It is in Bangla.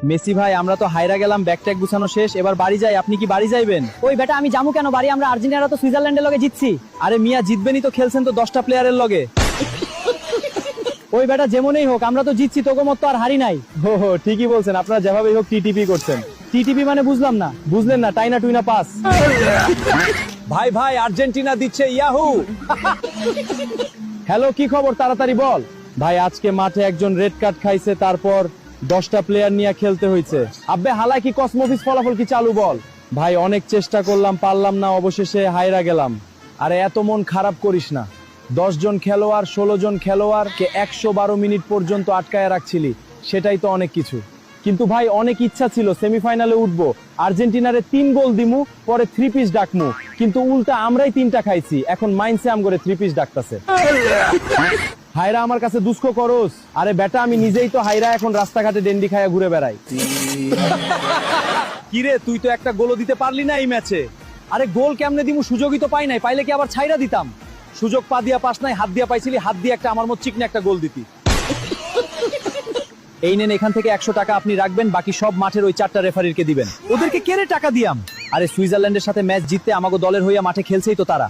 মেসি ভাই আমরা তো হাইরা গেলাম, ব্যাগ ট্যাগ গুছানো শেষ, এবার বাড়ি যাই। আপনি কি বাড়ি যাইবেন? ওই বেটা আমি জামু কেন বাড়ি? আমরা আর্জেন্টিনারা তো সুইজারল্যান্ডের লগে জিতছি। আরে মিয়া জিতবেনই তো, খেলছেন তো 10টা প্লেয়ারের লগে। ওই বেটা যেমনই হোক আমরা তো জিতছি, তোকে মত তো আর হারি নাই। হো হো, ঠিকই বলছেন, আপনারা যেভাবেই হোক টিটিপি করছেন। টিটিপি মানে বুঝলাম না। বুঝলেন না? টাইনা টুইনা পাস। ভাই ভাই আর্জেন্টিনা দিচ্ছে ইয়াহু। হ্যালো, কি খবর? তাড়াতাড়ি বল। ভাই আজকে মাঠে একজন রেড কার্ড খাইছে, তারপর 10টা প্লেয়ার নিয়ে খেলতে হয়েছে। আব্বে হালাই কি কসমোফিস ফলাফল কি চালু বল। ভাই অনেক চেষ্টা করলাম, পারলাম না, অবশেষে হাইরা গেলাম। আরে এত মন খারাপ করিস না। 10 জন খেলোয়াড় 16 জন খেলোয়াড়কে 112 মিনিট পর্যন্ত আটকায় রাখছিলি, সেটাই তো অনেক কিছু। কিন্তু ভাই অনেক ইচ্ছা ছিল সেমিফাইনালে উঠবো, আর্জেন্টিনারে 3 গোল দিমু, পরে 3 পিস ডাকমু, কিন্তু উল্টা আমরাই 3টা খাইছি। এখন মাইন্ডসে আম করে 3 পিস ডাকতাছে। হায়রা আমার কাছে দুষ্ক করস। আরে বেটা আমি নিজেই তো হায়রা, এখন রাস্তাঘাটে ডেন্ডি খায়া ঘুরে বেড়াই। কিরে তুই তো একটা গোলও দিতে পারলি না এই ম্যাচে। আরে গোল কেমনে দিমু, সুযোগই তো পাই নাই, পাইলে কি আবার ছাইরা দিতাম। সুযোগ পা দিয়া পাস নাই, হাত দিয়া পাইছিলি, হাত দিয়ে একটা আমার মত চিকনে একটা গোল দিতি। এই নেন, এখান থেকে 100 টাকা আপনি রাখবেন, বাকি সব মাঠের ওই 4টা রেফারিরকে দিবেন। ওদেরকে কেড়ে টাকা দিয়াম। আরে সুইজারল্যান্ডের সাথে ম্যাচ জিততে আমাগো দলের হইয়া মাঠে খেলছেই তো তারা।